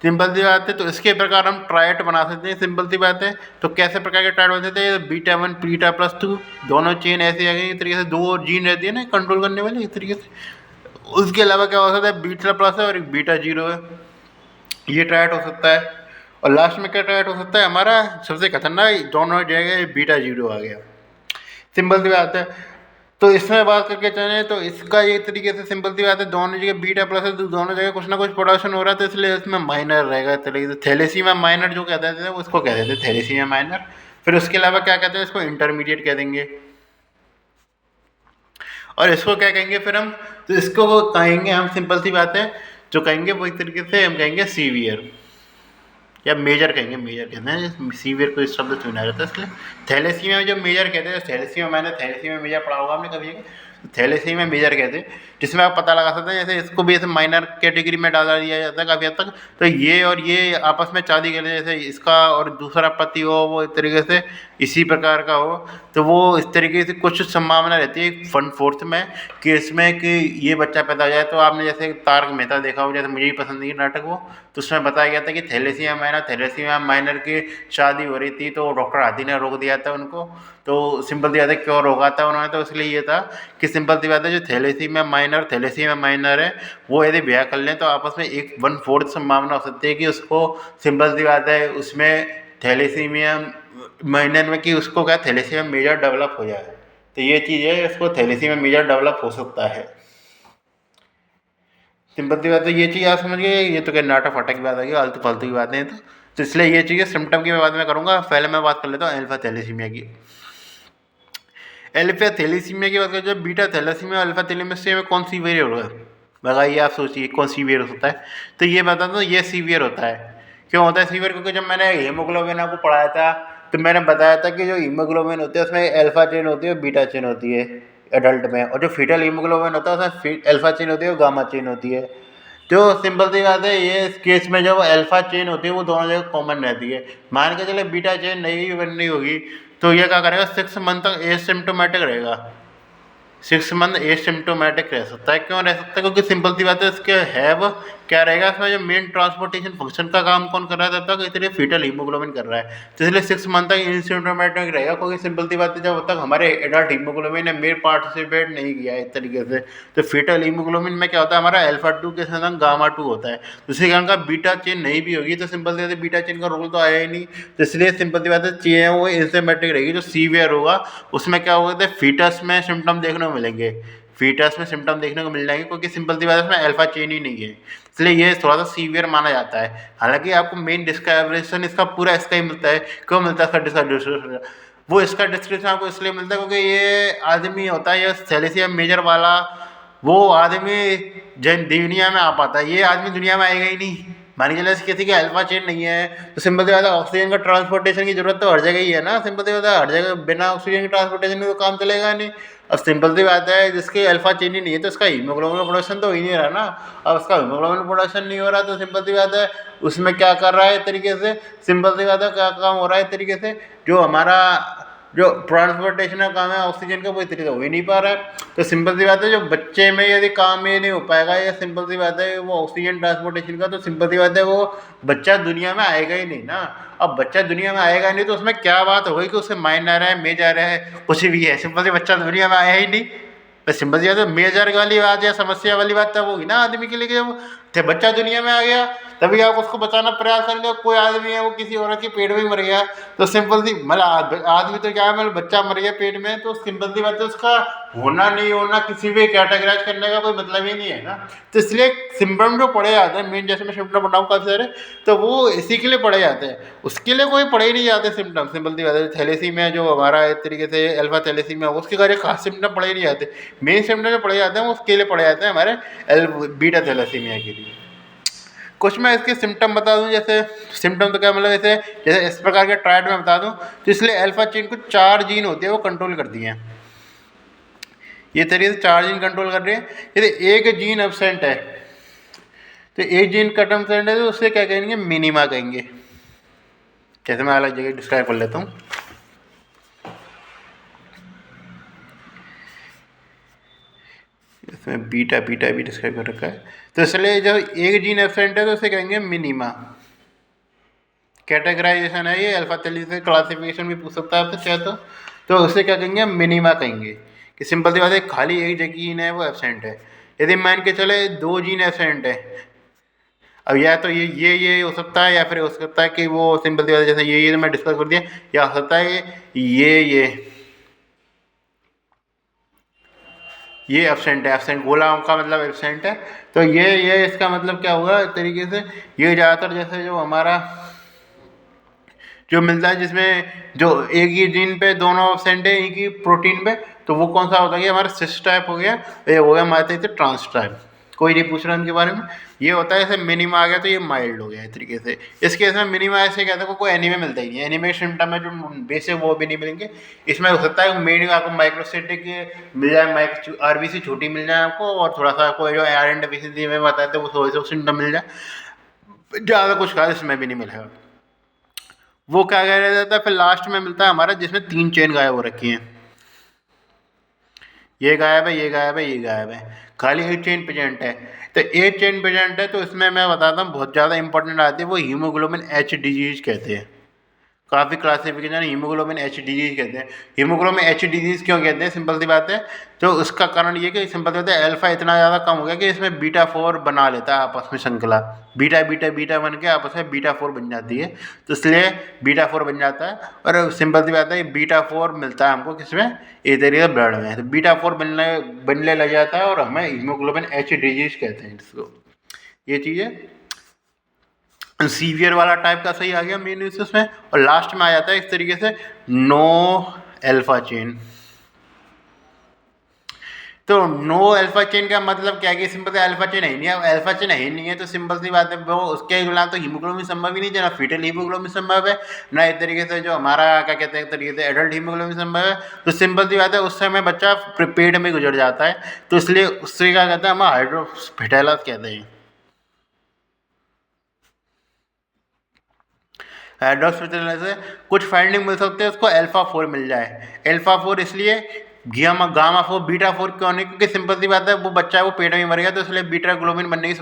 सिंपल सी बात है। तो इसके प्रकार हम ट्राइट बना सकते हैं, सिंपल सी बात है। तो कैसे प्रकार के ट्राइट बन सकते हैं, बीटा 1 बीटा +2 दोनों चेन ऐसे आ गई इस तरीके से, 2 जीन रहती है ना कंट्रोल करने वाली इस तरीके से। उसके अलावा क्या हो सकता है, बीटा प्लस है और एक बीटा 0 है, ये ट्राइट हो सकता है। और लास्ट में क्या ट्राइट हो सकता है हमारा, सबसे खतरनाक दोनों जगह बीटा 0 आ गया, सिंपल सी बात है। तो इसमें बात करके चले तो इसका ये तरीके से सिंपल सी बात है, दोनों जगह बीटा प्लस है तो दोनों जगह कुछ ना कुछ प्रोडक्शन हो रहा है, तो इसलिए इसमें माइनर रहेगा इस तरीके से, थैलेसीमिया माइनर जो कहते थे उसको कहते थे थैलेसीमिया माइनर। फिर उसके अलावा क्या कहते हैं, इसको इंटरमीडिएट कह देंगे। और इसको क्या कहेंगे फिर हम, तो इसको कहेंगे हम, सिंपल सी बात है, जो कहेंगे वो एक तरीके से हम कहेंगे सीवियर या मेजर कहेंगे, मेजर कहते हैं, सीवियर को इस शब्द चुना जाता है इसलिए। थैलेसीमिया में जो मेजर कहते हैं, थैलेसीमिया मैंने थैलेसीमिया मेजर पढ़ा होगा आपने कभी, थैलेसीमिया मेजर कहते हैं, जिसमें आप पता लगा सकते हैं, जैसे इसको भी ऐसे माइनर कैटेगरी में डाला दिया जाता है काफ़ी हद तक। तो ये और ये आपस में शादी कर ले, जैसे इसका और दूसरा पति हो वो इस तरीके से इसी प्रकार का हो, तो वो इस तरीके से कुछ संभावना रहती है 1/4 में कि इसमें कि ये बच्चा पैदा हो जाए। तो आपने जैसे तारक मेहता देखा हो, जैसे मुझे भी पसंद नहीं नाटक वो, तो उसमें बताया गया था कि थैलेसीमिया माइनर की शादी हो रही थी, तो डॉक्टर हाथी ने रोक दिया था उनको। तो सिंपल सी बात है, क्यों रोका था उन्होंने, तो इसलिए ये था कि सिंपल सी बात है, जो थैलेसीमिया माइनर है वो यदि ब्याह कर लें तो आपस में 1/4 संभावना हो सकती है कि उसको, सिंपल सी बात है, उसमें थैलेसीमिया माइनर में कि उसको क्या थैलेसीमिया मेजर डेवलप हो जाए। तो ये चीज़ है, इसको थैलेसीमिया मेजर डेवलप हो सकता है। सिंपल सी बात है, ये चीज़ आप समझ गए। ये तो क्या नाटक फाटक की बात आ गई, आलतू फालतू की बातें हैं। तो इसलिए ये चीज़ें सिम्टम की मैं बाद में करूँगा, पहले मैं बात कर लेता हूँ अल्फा थैलेसीमिया की। अल्फा थैलेसीमिया की बात करें, जब बीटा थैलेसीमिया अल्फा थैलेसीमिया में कौन सी वेरियर होगा, बताइए आप सोचिए कौन सी वेरियर होता है। तो ये बता दो, ये सीवियर होता है। क्यों होता है सीवियर, क्योंकि जब मैंने हीमोग्लोबिन आपको पढ़ाया था तो मैंने बताया था कि जो हीमोग्लोबिन होती है उसमें अल्फा चेन होती है और बीटा चेन होती है एडल्ट में, और जो फीटल हीमोग्लोबिन होता है उसमें अल्फा चेन होती है और गामा चेन होती है। जो सिंपल सी बात है, ये इस केस में जब अल्फा चेन होती है वो दोनों जगह कॉमन रहती है। मान के चले बीटा चेन नहीं बननी होगी तो ये क्या करेगा, 6 मंथ तक एसिम्प्टोमेटिक रहेगा। 6 मंथ एसिम्प्टोमेटिक रह सकता है। क्यों रह सकता है, क्योंकि सिंपल सी बात है, इसके हैव क्या रहेगा, इसमें जो मेन ट्रांसपोर्टेशन फंक्शन का काम कौन कर रहा है तब तक, इसलिए फीटल हीमोग्लोबिन कर रहा है। तो इसलिए 6 मंथ तक एसिम्प्टोमेटिक रहेगा, क्योंकि सिंपल सी बात है, जब तक हमारे एडल्ट हीमोग्लोबिन ने मेन पार्टिसिपेट नहीं किया है इस तरीके से। तो फीटल हीमोग्लोबिन में क्या होता है, हमारा अल्फा 2 के साथ गामा 2 होता है। दूसरे कारण का बीटा चेन नहीं भी होगी तो सिंपल सी बात है, बीटा चेन का रोल तो आया ही नहीं। तो इसलिए सिंपल सी बात है, चेन वो एसिम्प्टोमेटिक रहेगी। जो सीवियर होगा उसमें क्या होगा, फीटस में सिम्टम देखने को मिलेंगे, फीटस में सिम्टम देखने को मिल जाएंगे, क्योंकि सिंपल सी बात है उसमें अल्फा चेन ही नहीं है, इसलिए ये थोड़ा सा सीवियर माना जाता है। हालांकि आपको मेन डिस्क्रिप्शन इसका पूरा इसका ही मिलता है। क्यों मिलता है इसका डिस्क्रिप्शन, वो इसका डिस्क्रिप्शन आपको इसलिए मिलता है क्योंकि ये आदमी होता है, ये थैलेसीमिया मेजर वाला वो आदमी जन दुनिया में आ पाता है, ये आदमी दुनिया में आएगा ही नहीं। मान के चले किसी के अल्फा चेन नहीं है तो सिंपल सी बात है, ऑक्सीजन का ट्रांसपोर्टेशन की जरूरत तो हर जगह ही है ना। सिंपल सी बात है, हर जगह बिना ऑक्सीजन के ट्रांसपोर्टेशन में तो काम चलेगा नहीं। अब सिंपल सी बात है, जिसके अल्फा चेन ही नहीं है तो उसका हीमोग्लोबिन प्रोडक्शन तो हो ही नहीं रहा ना। अब उसका हीमोग्लोबिन प्रोडक्शन नहीं हो रहा तो सिंपल सी बात है, उसमें क्या कर रहा है तरीके से, सिंपल सी बात है क्या काम हो रहा है तरीके से, जो हमारा जो ट्रांसपोर्टेशन का काम है ऑक्सीजन का वो इस तरीके हो ही नहीं पा रहा है। तो सिंपल सी बात है, जो बच्चे में यदि काम ये नहीं हो पाएगा, या सिंपल सी बात है वो ऑक्सीजन ट्रांसपोर्टेशन का, तो सिंपल सी बात है वो बच्चा दुनिया में आएगा ही नहीं ना। अब बच्चा दुनिया में आएगा नहीं तो उसमें क्या बात हो गई कि उसे माइनर है मेजर है कुछ भी है, सिंपल सी बच्चा दुनिया में आया ही नहीं। बस सिंपल सी बात है, मेजर वाली बात या समस्या वाली बात तब होगी ना आदमी के लिए, जब बच्चा दुनिया में आ गया तभी आप उसको बचाना प्रयास करेंगे। कोई आदमी है वो किसी औरत के पेट में ही मर गया तो सिंपल सी मतलब आदमी तो क्या है, मतलब बच्चा मर गया पेट में तो सिंपल सी बात है, उसका होना नहीं होना किसी भी कैटेगराइज करने का कोई मतलब ही नहीं है ना। तो इसलिए सिम्टम जो पढ़े जाते हैं मेन, जैसे मैं सिम्टम पढ़ाऊँ काफ़ी सारे, तो वो इसी के लिए पढ़े जाते हैं, उसके लिए कोई पढ़े ही नहीं जाते सिम्टम। सिंपल सी बात है, थैलेसीमिया जो हमारा एक तरीके से अल्फा थैलेसीमिया उसके कार्य खास सिम्टम पढ़े ही नहीं जाते। मेन सिम्टम जो पढ़े जाते हैं वो उसके लिए पढ़े जाते हैं हमारे बीटा थैलेसीमिया के लिए। कुछ मैं इसके सिम्टम बता दूं, जैसे सिम्टम तो क्या मतलब, जैसे इस प्रकार के ट्रायड में बता दूं, तो इसलिए अल्फा चेन को 4 जीन होती है वो कंट्रोल करती हैं। ये तरीके से 4 जीन कंट्रोल कर रहे हैं। यदि एक जीन एब्सेंट है तो एक जीन कट एब्सेंट है तो उससे क्या कहेंगे, मिनिमा कहेंगे। जैसे मैं अलग जगह डिस्क्राइब कर लेता हूँ। इसमें बीटा बीटा भी डिस्क्राइब कर रखा है। तो इसलिए जब एक जीन एब्सेंट है तो उसे कहेंगे मिनिमा। कैटेगराइजेशन है ये, अल्फा थैलेसीमिया क्लासिफिकेशन भी पूछ सकता है आपसे चाहे तो उसे क्या कहेंगे, मिनिमा कहेंगे। कि सिंपल सी बात है, खाली एक जीन है वो एब्सेंट है। यदि मान के चले 2 जीन एब्सेंट है, अब या तो ये हो सकता है, या फिर हो सकता है कि वो सिंपल सी बात है, जैसे ये तो मैं डिस्कस कर दिया, या हो सकता है ये एब्सेंट है। एब्सेंट गोला का मतलब एब्सेंट है। तो ये इसका मतलब क्या हुआ एक तरीके से, ये ज़्यादातर जैसे जो हमारा जो मिलता है जिसमें जो एक ही जीन पे दोनों एब्सेंट है एक ही प्रोटीन पे, तो वो कौन सा होता है, हमारा सिस टाइप हो गया, ये हो गया हमारे ट्रांस टाइप। कोई नहीं पूछ रहा इनके बारे में। ये होता है जैसे मिनिमा आ गया तो ये माइल्ड हो गया इस तरीके से। इस केस में मिनिमा ऐसे कहते हैं कोई एनीमे मिलता ही नहीं, एनीमे सिम्टम में जो बेसिक वो भी नहीं मिलेंगे। इसमें हो सकता है मेन आपको माइक्रोसिटिक मिल जाए, आरबीसी छोटी मिल जाए आपको, और थोड़ा सा कोई जो आयरन डेफिशिएंसी में बताते हैं वो थोड़े से सिम्टम मिल जाए, ज़्यादा कुछ खास इसमें भी नहीं मिलेगा। वो क्या कह जाता है, फिर लास्ट में मिलता है हमारा जिसमें 3 चेन गायब हो रखी हैं, ये गायब है, ये गायब है, ये गायब है, खाली एक चेन प्रेजेंट है। तो एक चेन प्रेजेंट है तो इसमें मैं बताता हूँ बहुत ज़्यादा इंपॉर्टेंट आती है, वो हीमोग्लोबिन एच डिजीज कहते हैं। काफ़ी क्लासिफिकेशन हीमोग्लोबिन एच डिजीज कहते हैं। हीमोग्लोबिन एच डिजीज क्यों कहते हैं, सिंपल सी बात है। तो उसका कारण ये कि सिंपल सी बात है, अल्फा इतना ज़्यादा कम हो गया कि इसमें बीटा 4 बना लेता है आपस में श्रृंखला, बीटा बीटा बीटा बन के आपस में बीटा 4 बन जाती है, तो इसलिए बीटा 4 बन जाता है। और सिंपल सी बात है, बीटा 4 मिलता है हमको किसमें, इस तरीके ब्लड में, तो बीटा 4 बनने लग जाता है और हमें हीमोग्लोबिन एच डिजीज कहते हैं इसको। ये चीज़ है, सीवियर वाला टाइप का सही आ गया मेन उसमें। और लास्ट में आ जाता है इस तरीके से नो अल्फा चेन। तो नो अल्फा चेन का मतलब क्या है कि सिंपल से अल्फा चेन है ही नहीं। अब अल्फा चेन है ही नहीं है तो सिंपल सी बात है, वो उसके बिना तो हीमोग्लोबिन संभव ही नहीं है, ना फीटल हीमोग्लोबिन संभव है, ना इस तरीके से जो हमारा क्या कहते हैं एक तरीके से एडल्ट हीमोग्लोबिन संभव है। तो सिंपल सी बात है, उस समय बच्चा पेट में गुजर जाता है, तो इसलिए उससे क्या कहते हैं, हम हाइड्रोफिटेलस कहते हैं। हाइड्रोक्सिफिटेलस से कुछ फाइंडिंग मिल सकते हैं, उसको अल्फा 4 मिल जाए। अल्फा 4 इसलिए गामा 4 बीटा 4 क्यों नहीं, क्योंकि सिंपल सी बात है वो बच्चा वो पेट में मर गया, तो इसलिए बीटा ग्लोबिन मिलने की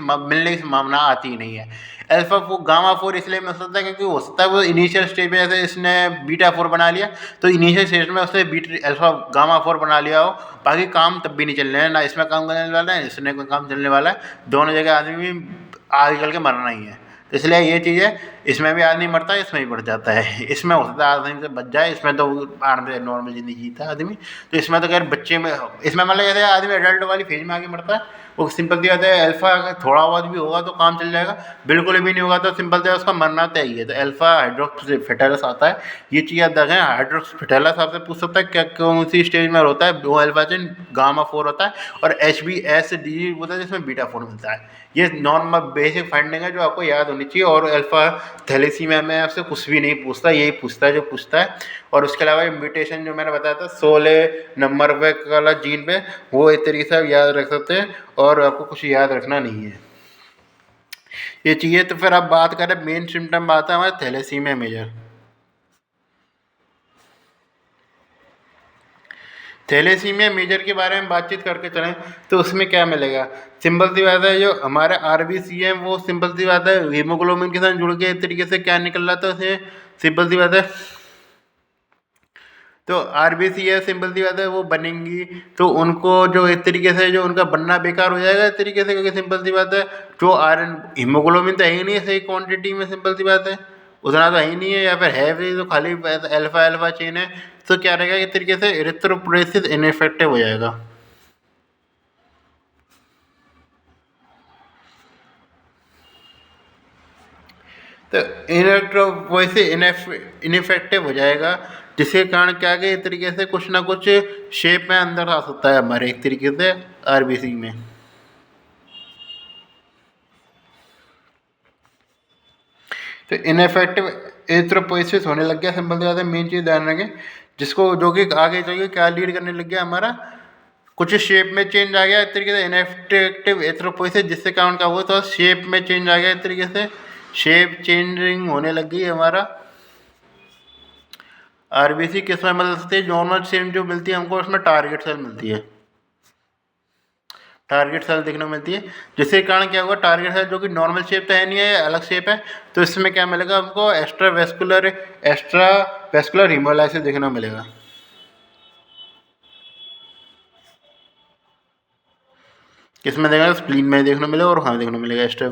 संभावना आती ही नहीं है। अल्फा 4 गामा 4 इसलिए मिल सकता है क्योंकि हो सकता है वो इनिशियल स्टेज में जैसे इसने बीटा 4 बना लिया, तो इनिशियल स्टेज में उसने अल्फा गामा 4 बना लिया हो, बाकी काम तब भी नहीं चलने है, ना इसमें काम करने वाला है, इसमें कोई काम चलने वाला है, दोनों जगह आदमी आगे चल के मरना ही है। तो इसलिए ये चीज़ है, इसमें भी आदमी मरता है, इसमें भी बढ़ जाता है। इसमें हो सकता है आदमी से बच जाए, इसमें तो आराम से नॉर्मल जिंदगी जीता है आदमी। तो इसमें तो खैर बच्चे में, इसमें मतलब जैसे आदमी एडल्ट वाली फेज में आके मरता है, वो सिंपल सी बात है, अल्फा अगर थोड़ा बहुत भी होगा तो काम चल जाएगा, बिल्कुल भी नहीं होगा तो सिंपल सी उसका मरना तय ही है। तो अल्फा हाइड्रोक्सिफिटेलस आता है, ये चीज़ याद रखें। हाइड्रोक्सिफिटेलस आपसे पूछ सकता है क्या कौन सी स्टेज में होता है, वो अल्फा चेन गामा 4 होता है, और HbS होता है जिसमें बीटा 4 मिलता है। ये नॉर्मल बेसिक फाइंडिंग है जो आपको याद होनी चाहिए। और अल्फा थैलेसीमिया में आपसे कुछ भी नहीं पूछता, यही पूछता है जो पूछता है। और उसके अलावा म्यूटेशन जो मैंने बताया था 16 नंबर पे वाला जीन पे, वो एक तरीके से आप याद रख सकते हैं, और आपको कुछ याद रखना नहीं है ये चीज़ें। तो फिर आप बात करें मेन सिम्टम, बात है हमारे थैलेसीमिया मेजर। थैलेसीमिया मेजर के बारे में बातचीत करके चलें तो उसमें क्या मिलेगा, सिंपल सी बात है, जो हमारे आरबीसी है वो सिंपल सी बात है हीमोग्लोबिन के साथ जुड़ के एक तरीके से क्या निकल रहा था उसे, सिंपल सी बात है, तो आरबीसी है सिंपल सी बात है वो बनेंगी, तो उनको जो एक तरीके से जो उनका बनना बेकार हो जाएगा इस तरीके से, क्योंकि सिंपल सी बात है जो आयरन हीमोग्लोबिन तो है ही नहीं है सही क्वांटिटी में, सिंपल सी बात है उतना तो है ही नहीं है, या फिर है भी तो खाली अल्फा अल्फा चेन है, तो क्या रहेगा एक तरीके से इरिथ्रोपोरेसिस इनइफेक्टिव हो जाएगा। तो इलेक्ट्रोपोरेसिस इनइफेक्टिव हो जाएगा, जिसके कारण क्या कि एक तरीके से कुछ ना कुछ शेप में अंदर आ सकता है हमारे एक तरीके से आरबीसी में। तो इनइफेक्टिव एरिथ्रोपोइसिस होने लग गया, सिंपल सी बात है, मेन चीज़ ध्यान रखें, जिसको जो कि आगे चलिए क्या लीड करने लग गया हमारा, कुछ शेप में चेंज आ गया एक तरीके से इनएफेक्टिव एरिथ्रोपोइसिस, जिससे कारण क्या हुआ तो शेप में चेंज आ गया एक तरीके से, शेप चेंजिंग होने लग गई हमारा। आरबीसी किस में मिल सकती है, नॉर्मल शेप जो मिलती है हमको उसमें टारगेट सेल मिलती है, टारगेट सेल देखने को मिलती है, जिसके कारण क्या होगा, टारगेट सेल जो कि नॉर्मल शेप तो है नहीं है, अलग शेप है, तो इसमें क्या मिलेगा हमको एक्स्ट्रा वेस्कुलर हीमोलाइसिस देखने को मिलेगा। किसमें देखना, स्प्लीन में देखने को मिलेगा, और हाँ देखने को मिलेगा एक्स्ट्रा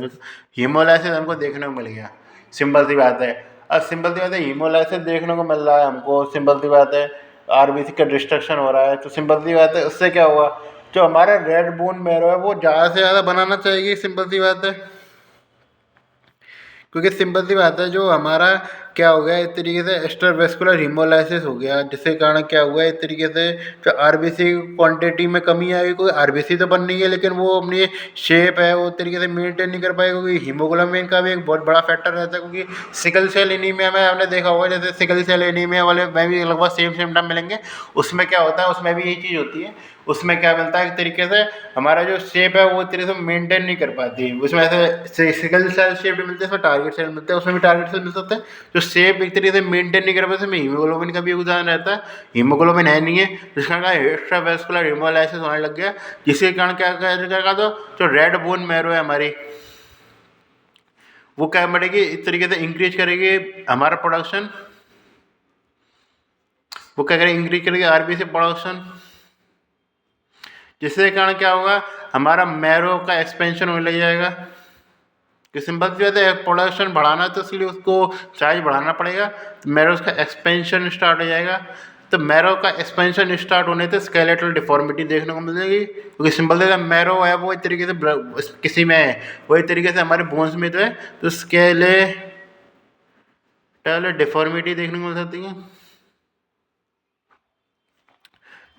हीमोलाइसिस हमको देखने को मिल गया, सिंपल सी बात है। अब सिंपल सी बात है हीमोलाइसिस देखने को मिल रहा है हमको, सिंपल सी बात है आरबीसी का डिस्ट्रक्शन हो रहा है, तो सिंपल सी बात है उससे क्या हुआ, जो हमारा रेड बोन मैरो है वो ज़्यादा से ज़्यादा बनाना चाहिए, सिंपल सी बात है, क्योंकि सिंपल सी बात है, जो हमारा क्या हो गया एक तरीके से एक्स्ट्रावेस्कुलर हीमोलाइसिस हो गया, जिसके कारण क्या हुआ एक तरीके से जो आरबीसी क्वांटिटी में कमी आई। कोई आरबीसी तो बन रही है लेकिन वो अपनी शेप है वो तरीके से मेंटेन नहीं कर पाएगा, क्योंकि हीमोग्लोबिन का भी एक बहुत बड़ा फैक्टर रहता है। क्योंकि सिकल सेल एनीमिया में आपने देखा होगा, जैसे सिकल सेल एनीमिया वाले में भी लगभग सेम सिम्टम मिलेंगे। उसमें क्या होता है, उसमें भी यही चीज़ होती है। उसमें क्या मिलता है एक तरीके से हमारा जो शेप है वो एक तरीके से मेंटेन नहीं कर पाती है। उसमें ऐसे सिकल सेल शेप मिलते हैं, उसमें टारगेट सेल मिलते हैं, उसमें भी टारगेट सेल मिल सकते हैं। जो शेप एक तरीके से मेंटेन नहीं कर पाते, उसमें हीमोग्लोबिन का भी योगदान रहता है। हीमोग्लोबिन है नहीं है, जिसका कारण एक्स्ट्रावेस्कुलर हीमोलाइसिस होने लग गया, जिसके कारण क्या करेगा, तो जो रेड बोन मैरो है हमारी, वो क्या बढ़ेगी इस तरीके से इंक्रीज करेगी हमारा प्रोडक्शन। वो क्या करेगी, इंक्रीज करेगी आरबीसी प्रोडक्शन, जिसके कारण क्या होगा, हमारा मैरो का एक्सपेंशन होने लग जाएगा। कि सिंपल सी बात है, प्रोडक्शन बढ़ाना है तो इसलिए उसको साइज बढ़ाना पड़ेगा, तो मैरो का एक्सपेंशन स्टार्ट हो जाएगा। तो मैरो का एक्सपेंशन स्टार्ट होने से स्केलेटल डिफॉर्मिटी देखने को मिलेगी, क्योंकि सिंपल से मैरो है वो एक तरीके से किसी में है, वो एक तरीके से हमारे बोन्स में तो है, तो स्केलेटल डिफॉर्मिटी देखने को मिल सकती है।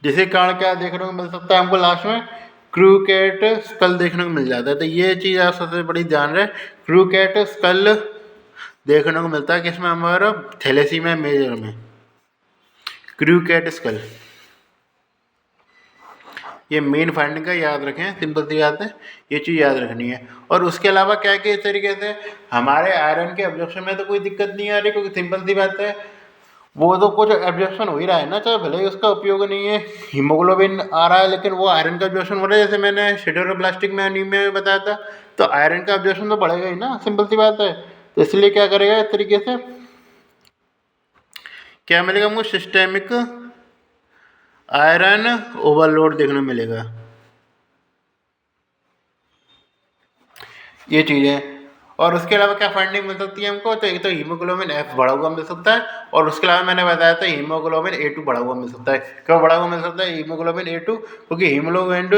जिसके कारण क्या देखने को मिल सकता है हमको, लास्ट में क्रूकेट स्कल देखने को मिल जाता है। तो ये चीज़ आप सबसे बड़ी ध्यान रहे, क्रूकेट स्कल देखने को मिलता है किसमें, हमारा थैलेसीमिया मेजर में, क्रूकेट स्कल। ये मेन फाइंडिंग का याद रखें, सिंपल सी बात है, ये चीज़ याद रखनी है। और उसके अलावा क्या है कि इस तरीके से हमारे आयरन के एब्जॉर्प्शन में तो कोई दिक्कत नहीं आ रही, क्योंकि सिंपल सी बात है वो तो कुछ एब्जॉर्प्शन हो ही रहा है ना, चाहे भले ही उसका उपयोग नहीं है। हीमोग्लोबिन आ रहा है लेकिन वो आयरन का एब्जॉर्प्शन हो रहा है, जैसे मैंने सिडेरोब्लास्टिक में एनीमिया में बताया था, तो आयरन का एब्जॉर्प्शन तो बढ़ेगा ही ना, सिंपल सी बात है। तो इसलिए क्या करेगा इस तरीके से क्या मिलेगा हमको, सिस्टेमिक आयरन ओवरलोड देखने को मिलेगा। ये चीज़ें, और उसके अलावा क्या फाइंडिंग मिल सकती है हमको, तो एक तो हीमोग्लोबिन एफ बढ़ा हुआ मिल सकता है, और उसके अलावा मैंने बताया था हीमोग्लोबिन A2 बढ़ा हुआ मिल सकता है। क्यों बढ़ा हुआ मिल सकता है हीमोग्लोबिन A2, क्योंकि हीमोग्लोबिन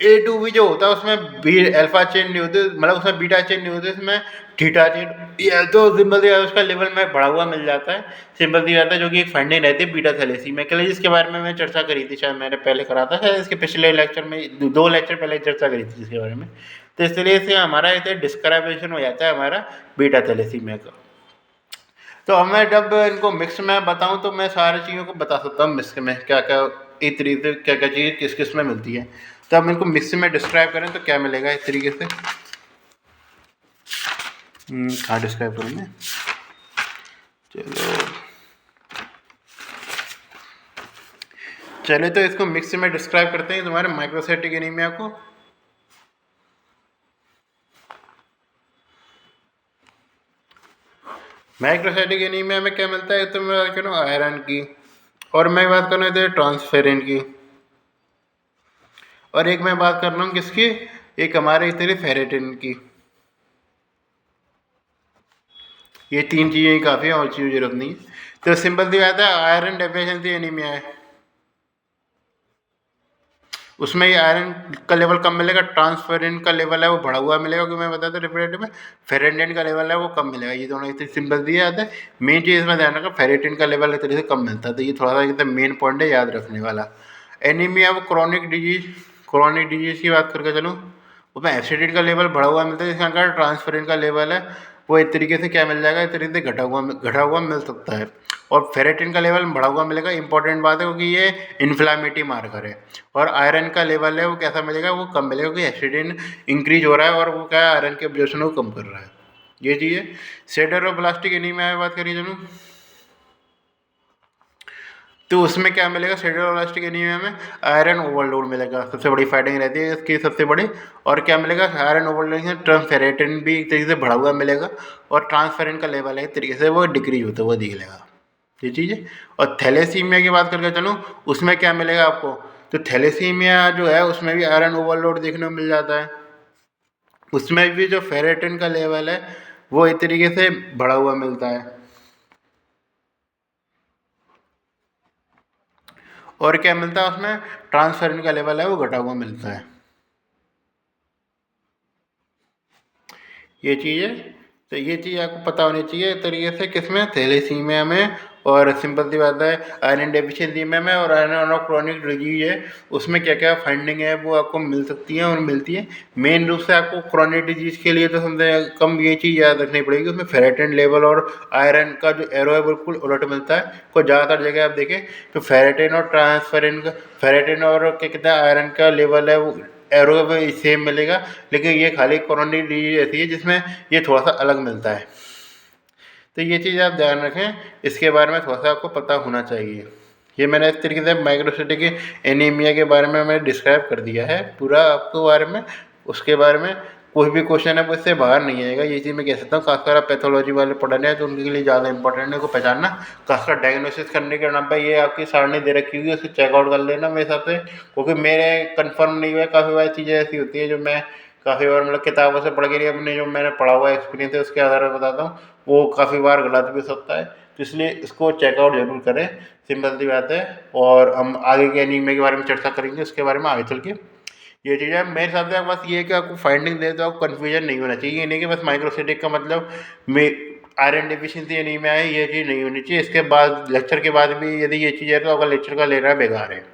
A2 भी जो होता है उसमें बी अल्फा चेन नहीं होती, मतलब उसमें बीटा चेन नहीं होती, उसमें थीटा चेन, ये तो सिंपल सी बात उसका लेवल में बढ़ा हुआ मिल जाता है। सिंपल सी बात है, जो कि एक फाइंडिंग रहती है बीटा थैलेसीमिया के लिए, जिसके बारे में मैं चर्चा करी थी, शायद मैंने पहले करा था, शायद इसके पिछले लेक्चर में 2 लेक्चर पहले चर्चा करी थी इसके बारे में। तो इसलिए से हमारा इसे डिस्क्राइबेशन हो जाता है हमारा बीटा थैलेसीमिया का। तो अब मैं जब इनको मिक्स में बताऊं तो मैं सारी चीज़ों को बता सकता हूँ मिक्स में क्या क्या इस तरीके से क्या क्या चीज़ किस किस में मिलती है। तो अब इनको मिक्स में डिस्क्राइब करें तो क्या मिलेगा इस तरीके से, कहाँ डिस्क्राइब करूँ मैं, चलो तो इसको मिक्स में डिस्क्राइब करते हैं तुम्हारे माइक्रोसाइटिक एनीमिया को। माइक्रोसाइटिक एनीमिया में क्या मिलता है, तो मैं बात करूँ आयरन की, और मैं बात कर रहा हूँ ट्रांसफेरिन की, और एक मैं बात कर रहा हूँ किसकी, एक हमारे इस तरह फेरेटिन की। ये 3 चीज़ें ही काफ़ी है, और चीज़ जरूरत नहीं है। तो सिंपल सी बात है, आयरन डेफिशिएंसी एनीमिया है, उसमें ये आयरन का लेवल कम मिलेगा, ट्रांसफेरिन का लेवल है वो बढ़ा हुआ मिलेगा, क्योंकि मैं बताया था रिफ्रेटिव में फेरेटिन का लेवल है वो कम मिलेगा। ये दोनों इतनी सिंपल दी जाता है। मेन चीज़ इसमें ध्यान रखा, फेरेटिन का लेवल इस तरीके से कम मिलता है, तो ये थोड़ा सा एकदम मेन पॉइंट है याद रखने वाला। एनीमिया वो क्रॉनिक डिजीज की बात करके चलूँ, उसमें एसिडिन का लेवल बढ़ा हुआ मिलता है, जिसका कारण ट्रांसफेरिन का लेवल है वो एक तरीके से क्या मिल जाएगा, इस तरीके से घटा हुआ मिल सकता है। और फेरेटिन का लेवल बढ़ा हुआ मिलेगा, इंपॉर्टेंट बात है, क्योंकि ये इन्फ्लामेटरी मार्कर है। और आयरन का लेवल है वो कैसा मिलेगा, वो कम मिलेगा, क्योंकि एसिडिन इंक्रीज हो रहा है और वो क्या है आयरन के एब्जॉर्प्शन को कम कर रहा है। ये चीज़ है। सिडेरोब्लास्टिक एनीमिया में बात करिए जनू, तो उसमें क्या मिलेगा, सिडेरोब्लास्टिक एनीमिया में आयरन ओवरलोड मिलेगा, सबसे बड़ी फाइंडिंग रहती है इसकी सबसे बड़ी। और क्या मिलेगा, आयरन ओवरलोड से ट्रांसफेरेटिन भी एक तरीके से बढ़ा हुआ मिलेगा, और ट्रांसफेरिन का लेवल है एक तरीके से वो डिक्रीज होता हुआ दिखेगा। ये चीज़ है। और थैलेसीमिया की बात करके चलूँ, उसमें क्या मिलेगा आपको, तो थैलेसीमिया जो है उसमें भी आयरन ओवरलोड देखने को मिल जाता है। उसमें भी जो फेरेटिन का लेवल है वो एक तरीके से बढ़ा हुआ मिलता है। और क्या मिलता है उसमें, ट्रांसफेरिन का लेवल है वो घटा हुआ मिलता है। ये चीज़ है। तो ये चीज़ आपको पता होनी चाहिए तरीके से, किसमें, थैलेसीमिया में, और सिंपल सी बात है आयरन डेफिशिएंसी में और आयरन और क्रॉनिक डिजीज है उसमें क्या क्या फाइंडिंग है वो आपको मिल सकती है और मिलती है। मेन रूप से आपको क्रॉनिक डिजीज के लिए तो समझे कम ये चीज़ याद रखनी पड़ेगी, उसमें फेरेटिन लेवल और आयरन का जो एरो है बिल्कुल उलट मिलता है। को ज़्यादातर जगह आप देखें तो फेरेटिन और ट्रांसफेरिन का, फेरेटिन और क्या कहते हैं आयरन का लेवल है वो एरो भी सेम मिलेगा, लेकिन ये खाली क्रॉनिक डिजीज ऐसी है जिसमें ये थोड़ा सा अलग मिलता है। तो ये चीज़ आप ध्यान रखें, इसके बारे में थोड़ा सा आपको पता होना चाहिए। ये मैंने इस तरीके से माइक्रोसाइटिक एनीमिया के बारे में मैंने डिस्क्राइब कर दिया है पूरा आपको बारे में। उसके बारे में कोई भी क्वेश्चन है वो इससे बाहर नहीं आएगा, ये चीज़ मैं कह सकता हूँ। खासकर आप पैथोलॉजी वाले पढ़ रहे हैं तो उनके लिए ज़्यादा इंपॉर्टेंट है को पहचानना। खासकर डायग्नोसिस करने के नाम पर ये आपकी सारणी दे रखी होगी, उसको चेकआउट कर लेना मेरे हिसाब से, क्योंकि मेरे कन्फर्म नहीं हुआ है। काफ़ी बार चीज़ें ऐसी होती है जो मैं काफ़ी बार मतलब किताबों से पढ़ के नहीं, अपने जो मैंने पढ़ा हुआ एक्सपीरियंस है उसके आधार पर बताता हूँ, वो काफ़ी बार गलत भी हो सकता है। तो इसलिए इसको चेकआउट जरूर करें, सिंपल सी बात है। और हम आगे के एनीमिया के बारे में चर्चा करेंगे, उसके बारे में आगे चल के। ये चीज़ है मेरे हिसाब से। बस ये है कि आपको फाइंडिंग दे तो आपको कन्फ्यूजन नहीं होना चाहिए। ये नहीं कि बस माइक्रोसिटिक का मतलब में आयरन डेफिशिएंसी एनीमिया है, ये चीज़ नहीं होनी चाहिए। इसके बाद लेक्चर के बाद भी यदि ये चीज़ है तो आपका लेक्चर का लेना बेकार है।